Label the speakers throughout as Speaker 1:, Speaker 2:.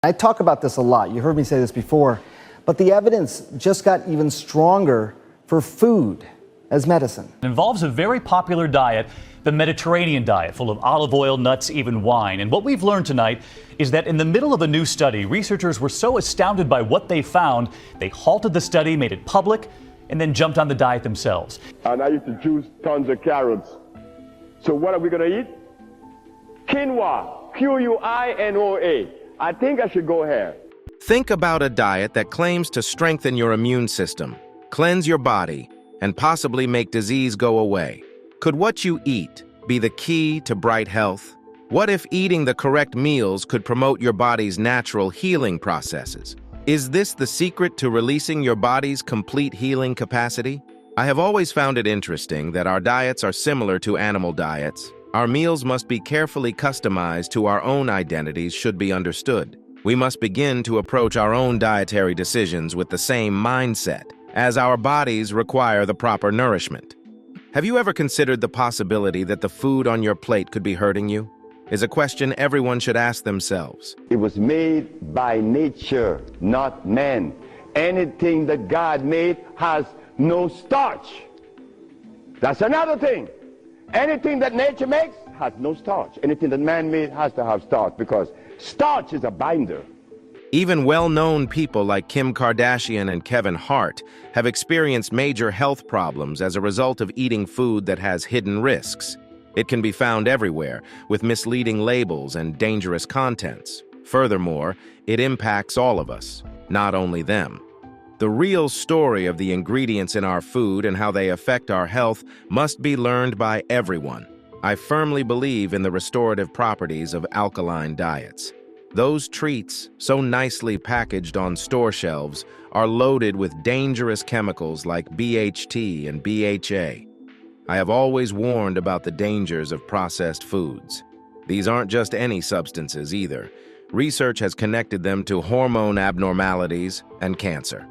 Speaker 1: I talk about this a lot. You heard me say this before, but the evidence just got even stronger for food as medicine.
Speaker 2: It involves a very popular diet, the Mediterranean diet, full of olive oil, nuts, even wine. And what we've learned tonight is that in the middle of a new study, researchers were so astounded by what they found, they halted the study, made it public, and then jumped on the diet themselves.
Speaker 3: And I used to juice tons of carrots. So what are we going to eat? Quinoa, Quinoa. I think I should go ahead.
Speaker 4: Think about a diet that claims to strengthen your immune system, cleanse your body, and possibly make disease go away. Could what you eat be the key to bright health? What if eating the correct meals could promote your body's natural healing processes? Is this the secret to releasing your body's complete healing capacity? I have always found it interesting that our diets are similar to animal diets. Our meals must be carefully customized to our own identities should be understood. We must begin to approach our own dietary decisions with the same mindset, as our bodies require the proper nourishment. Have you ever considered the possibility that the food on your plate could be hurting you? Is a question everyone should ask themselves.
Speaker 3: It was made by nature, not man. Anything that God made has no starch. That's another thing. Anything that nature makes has no starch. Anything that man made has to have starch because starch is a binder.
Speaker 4: Even well-known people like Kim Kardashian and Kevin Hart have experienced major health problems as a result of eating food that has hidden risks. It can be found everywhere, with misleading labels and dangerous contents. Furthermore, it impacts all of us, not only them. The real story of the ingredients in our food and how they affect our health must be learned by everyone. I firmly believe in the restorative properties of alkaline diets. Those treats, so nicely packaged on store shelves, are loaded with dangerous chemicals like BHT and BHA. I have always warned about the dangers of processed foods. These aren't just any substances either. Research has connected them to hormone abnormalities and cancer.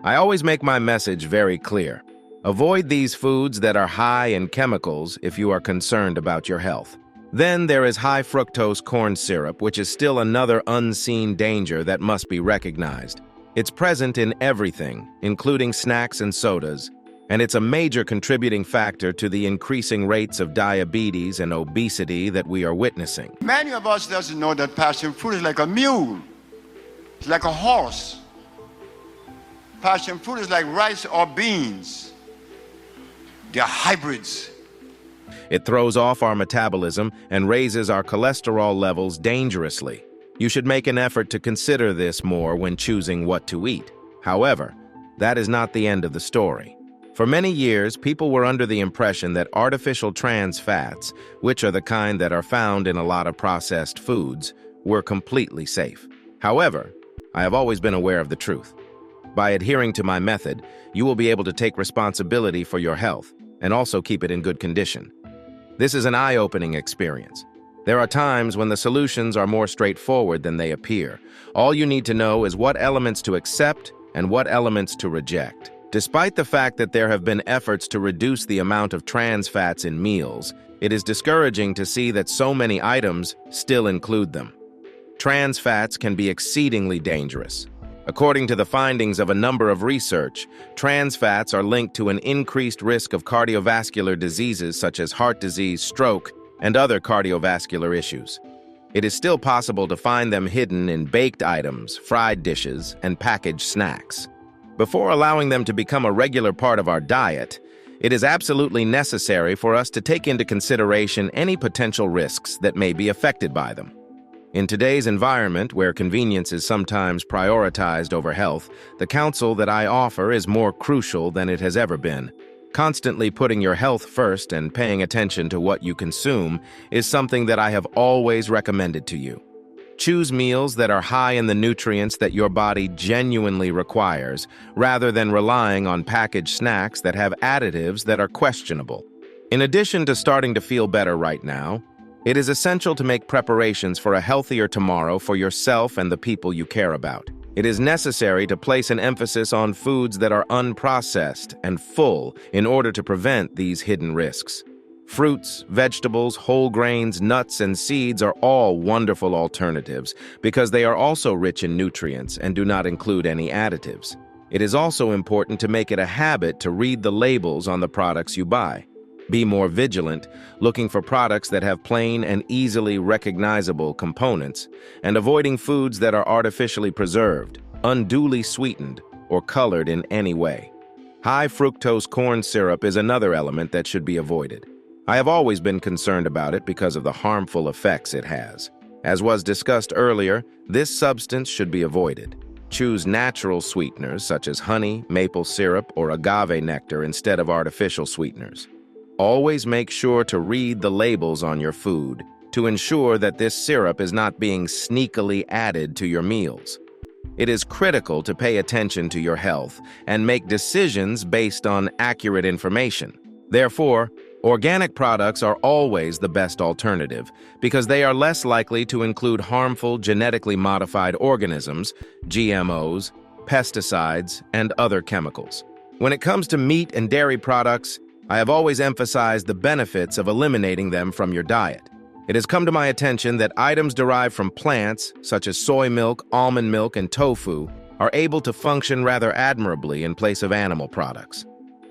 Speaker 4: I always make my message very clear. Avoid these foods that are high in chemicals if you are concerned about your health. Then there is high fructose corn syrup, which is still another unseen danger that must be recognized. It's present in everything, including snacks and sodas, and it's a major contributing factor to the increasing rates of diabetes and obesity that we are witnessing.
Speaker 5: Many of us doesn't know that passion fruit is like a mule. It's like a horse. Passion fruit is like rice or beans. They're hybrids.
Speaker 4: It throws off our metabolism and raises our cholesterol levels dangerously. You should make an effort to consider this more when choosing what to eat. However, that is not the end of the story. For many years, people were under the impression that artificial trans fats, which are the kind that are found in a lot of processed foods, were completely safe. However, I have always been aware of the truth. By adhering to my method, you will be able to take responsibility for your health and also keep it in good condition. This is an eye-opening experience. There are times when the solutions are more straightforward than they appear. All you need to know is what elements to accept and what elements to reject. Despite the fact that there have been efforts to reduce the amount of trans fats in meals, it is discouraging to see that so many items still include them. Trans fats can be exceedingly dangerous. According to the findings of a number of research, trans fats are linked to an increased risk of cardiovascular diseases such as heart disease, stroke, and other cardiovascular issues. It is still possible to find them hidden in baked items, fried dishes, and packaged snacks. Before allowing them to become a regular part of our diet, it is absolutely necessary for us to take into consideration any potential risks that may be affected by them. In today's environment, where convenience is sometimes prioritized over health, the counsel that I offer is more crucial than it has ever been. Constantly putting your health first and paying attention to what you consume is something that I have always recommended to you. Choose meals that are high in the nutrients that your body genuinely requires, rather than relying on packaged snacks that have additives that are questionable. In addition to starting to feel better right now, it is essential to make preparations for a healthier tomorrow for yourself and the people you care about. It is necessary to place an emphasis on foods that are unprocessed and full in order to prevent these hidden risks. Fruits, vegetables, whole grains, nuts, and seeds are all wonderful alternatives because they are also rich in nutrients and do not include any additives. It is also important to make it a habit to read the labels on the products you buy. Be more vigilant, looking for products that have plain and easily recognizable components, and avoiding foods that are artificially preserved, unduly sweetened, or colored in any way. High fructose corn syrup is another element that should be avoided. I have always been concerned about it because of the harmful effects it has. As was discussed earlier, this substance should be avoided. Choose natural sweeteners such as honey, maple syrup, or agave nectar instead of artificial sweeteners. Always make sure to read the labels on your food to ensure that this syrup is not being sneakily added to your meals. It is critical to pay attention to your health and make decisions based on accurate information. Therefore, organic products are always the best alternative because they are less likely to include harmful genetically modified organisms, GMOs, pesticides, and other chemicals. When it comes to meat and dairy products, I have always emphasized the benefits of eliminating them from your diet. It has come to my attention that items derived from plants, such as soy milk, almond milk, and tofu, are able to function rather admirably in place of animal products.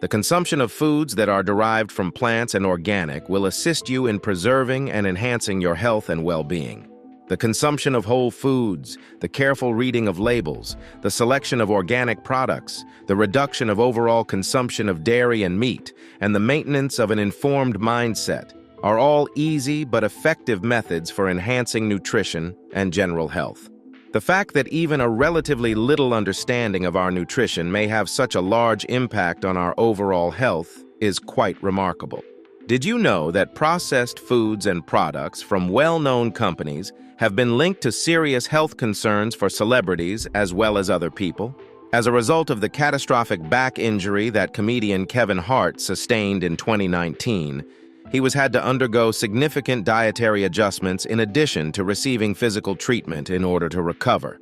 Speaker 4: The consumption of foods that are derived from plants and organic will assist you in preserving and enhancing your health and well-being. The consumption of whole foods, the careful reading of labels, the selection of organic products, the reduction of overall consumption of dairy and meat, and the maintenance of an informed mindset are all easy but effective methods for enhancing nutrition and general health. The fact that even a relatively little understanding of our nutrition may have such a large impact on our overall health is quite remarkable. Did you know that processed foods and products from well-known companies have been linked to serious health concerns for celebrities as well as other people? As a result of the catastrophic back injury that comedian Kevin Hart sustained in 2019, he had to undergo significant dietary adjustments in addition to receiving physical treatment in order to recover.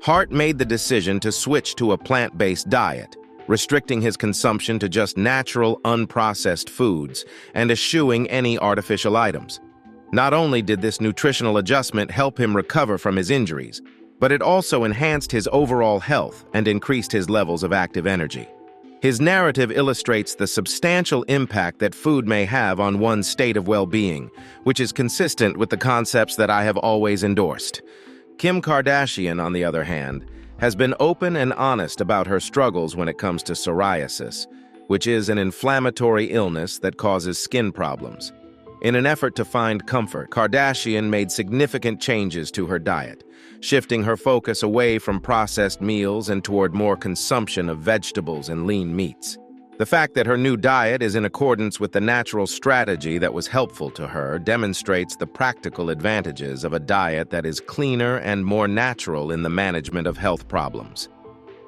Speaker 4: Hart made the decision to switch to a plant-based diet, restricting his consumption to just natural, unprocessed foods and eschewing any artificial items. Not only did this nutritional adjustment help him recover from his injuries, but it also enhanced his overall health and increased his levels of active energy. His narrative illustrates the substantial impact that food may have on one's state of well-being, which is consistent with the concepts that I have always endorsed. Kim Kardashian, on the other hand, has been open and honest about her struggles when it comes to psoriasis, which is an inflammatory illness that causes skin problems. In an effort to find comfort, Kardashian made significant changes to her diet, shifting her focus away from processed meals and toward more consumption of vegetables and lean meats. The fact that her new diet is in accordance with the natural strategy that was helpful to her demonstrates the practical advantages of a diet that is cleaner and more natural in the management of health problems.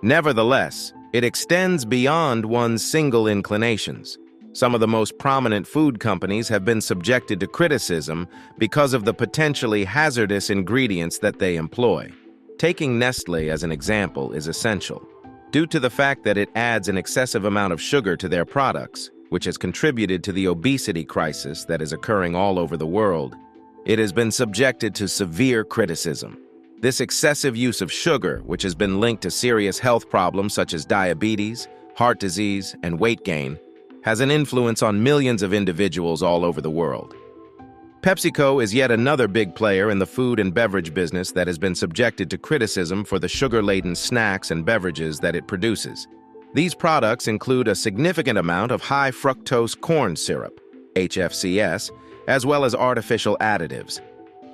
Speaker 4: Nevertheless, it extends beyond one's single inclinations. Some of the most prominent food companies have been subjected to criticism because of the potentially hazardous ingredients that they employ. Taking Nestlé as an example is essential. Due to the fact that it adds an excessive amount of sugar to their products, which has contributed to the obesity crisis that is occurring all over the world, it has been subjected to severe criticism. This excessive use of sugar, which has been linked to serious health problems such as diabetes, heart disease, and weight gain, has an influence on millions of individuals all over the world. PepsiCo is yet another big player in the food and beverage business that has been subjected to criticism for the sugar-laden snacks and beverages that it produces. These products include a significant amount of high fructose corn syrup, HFCS, as well as artificial additives.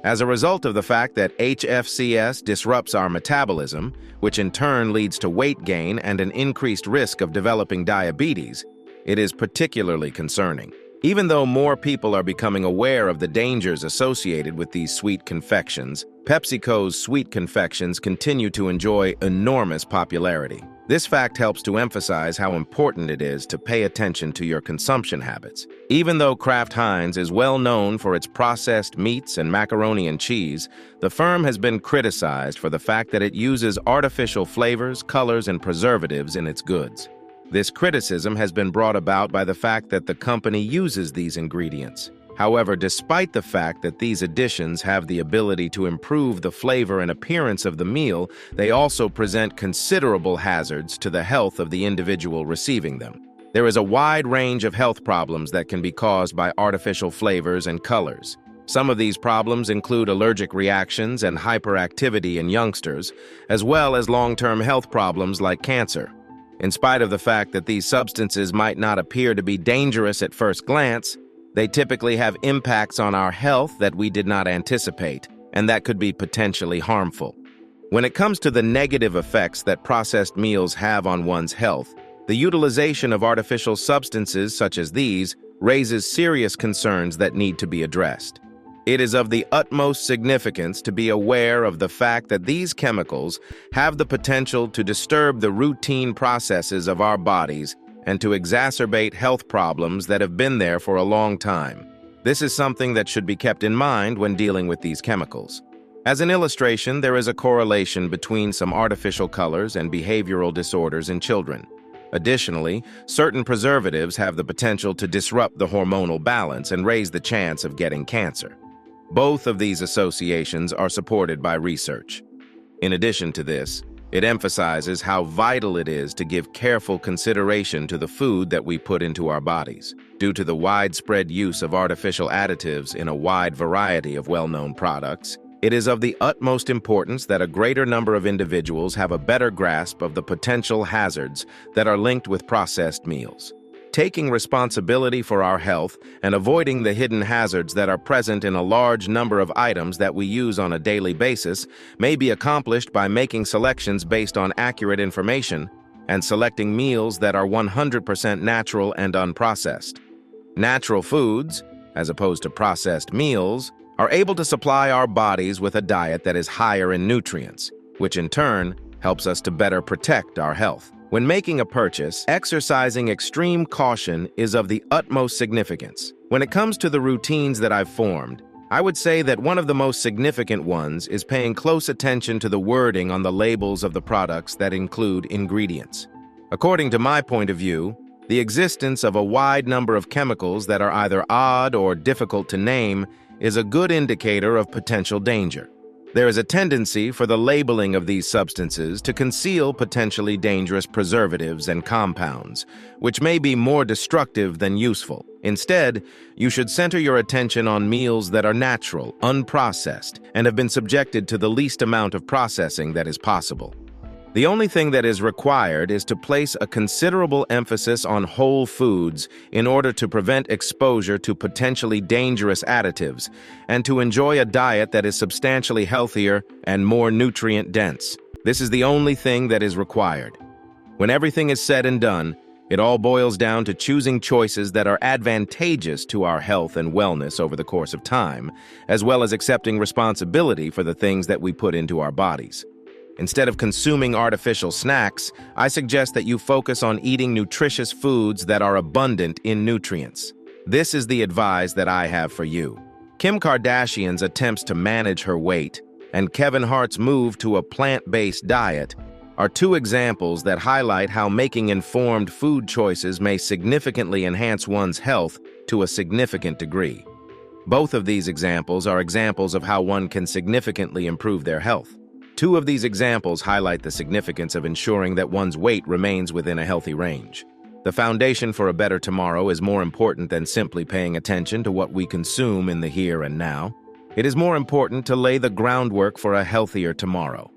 Speaker 4: As a result of the fact that HFCS disrupts our metabolism, which in turn leads to weight gain and an increased risk of developing diabetes, it is particularly concerning. Even though more people are becoming aware of the dangers associated with these sweet confections, PepsiCo's sweet confections continue to enjoy enormous popularity. This fact helps to emphasize how important it is to pay attention to your consumption habits. Even though Kraft Heinz is well known for its processed meats and macaroni and cheese, the firm has been criticized for the fact that it uses artificial flavors, colors, and preservatives in its goods. This criticism has been brought about by the fact that the company uses these ingredients. However, despite the fact that these additions have the ability to improve the flavor and appearance of the meal, they also present considerable hazards to the health of the individual receiving them. There is a wide range of health problems that can be caused by artificial flavors and colors. Some of these problems include allergic reactions and hyperactivity in youngsters, as well as long-term health problems like cancer. In spite of the fact that these substances might not appear to be dangerous at first glance, they typically have impacts on our health that we did not anticipate, and that could be potentially harmful. When it comes to the negative effects that processed meals have on one's health, the utilization of artificial substances such as these raises serious concerns that need to be addressed. It is of the utmost significance to be aware of the fact that these chemicals have the potential to disturb the routine processes of our bodies and to exacerbate health problems that have been there for a long time. This is something that should be kept in mind when dealing with these chemicals. As an illustration, there is a correlation between some artificial colors and behavioral disorders in children. Additionally, certain preservatives have the potential to disrupt the hormonal balance and raise the chance of getting cancer. Both of these associations are supported by research. In addition to this, it emphasizes how vital it is to give careful consideration to the food that we put into our bodies. Due to the widespread use of artificial additives in a wide variety of well-known products, it is of the utmost importance that a greater number of individuals have a better grasp of the potential hazards that are linked with processed meals. Taking responsibility for our health and avoiding the hidden hazards that are present in a large number of items that we use on a daily basis may be accomplished by making selections based on accurate information and selecting meals that are 100% natural and unprocessed. Natural foods, as opposed to processed meals, are able to supply our bodies with a diet that is higher in nutrients, which in turn helps us to better protect our health. When making a purchase, exercising extreme caution is of the utmost significance. When it comes to the routines that I've formed, I would say that one of the most significant ones is paying close attention to the wording on the labels of the products that include ingredients. According to my point of view, the existence of a wide number of chemicals that are either odd or difficult to name is a good indicator of potential danger. There is a tendency for the labeling of these substances to conceal potentially dangerous preservatives and compounds, which may be more destructive than useful. Instead, you should center your attention on meals that are natural, unprocessed, and have been subjected to the least amount of processing that is possible. The only thing that is required is to place a considerable emphasis on whole foods in order to prevent exposure to potentially dangerous additives and to enjoy a diet that is substantially healthier and more nutrient-dense. This is the only thing that is required. When everything is said and done, it all boils down to choosing choices that are advantageous to our health and wellness over the course of time, as well as accepting responsibility for the things that we put into our bodies. Instead of consuming artificial snacks, I suggest that you focus on eating nutritious foods that are abundant in nutrients. This is the advice that I have for you. Kim Kardashian's attempts to manage her weight and Kevin Hart's move to a plant-based diet are two examples that highlight how making informed food choices may significantly enhance one's health to a significant degree. Both of these examples are examples of how one can significantly improve their health. Two of these examples highlight the significance of ensuring that one's weight remains within a healthy range. The foundation for a better tomorrow is more important than simply paying attention to what we consume in the here and now. It is more important to lay the groundwork for a healthier tomorrow.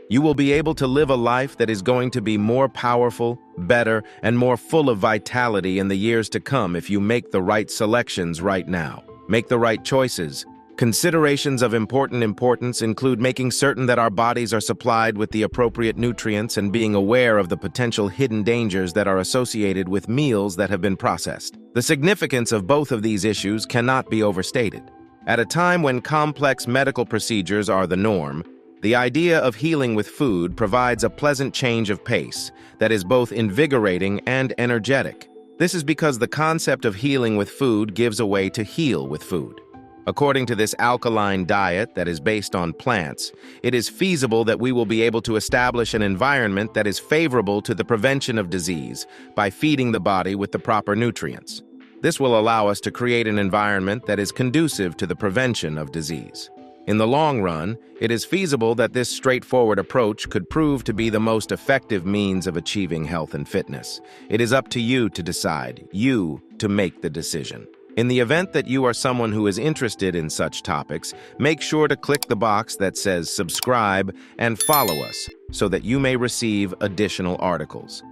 Speaker 4: You will be able to live a life that is going to be more powerful, better, and more full of vitality in the years to come if you make the right selections right now. Make the right choices. Considerations of important importance include making certain that our bodies are supplied with the appropriate nutrients and being aware of the potential hidden dangers that are associated with meals that have been processed. The significance of both of these issues cannot be overstated. At a time when complex medical procedures are the norm, the idea of healing with food provides a pleasant change of pace that is both invigorating and energetic. This is because the concept of healing with food gives a way to heal with food. According to this alkaline diet that is based on plants, it is feasible that we will be able to establish an environment that is favorable to the prevention of disease by feeding the body with the proper nutrients. This will allow us to create an environment that is conducive to the prevention of disease. In the long run, it is feasible that this straightforward approach could prove to be the most effective means of achieving health and fitness. It is up to you to decide, you to make the decision. In the event that you are someone who is interested in such topics, make sure to click the box that says subscribe and follow us so that you may receive additional articles.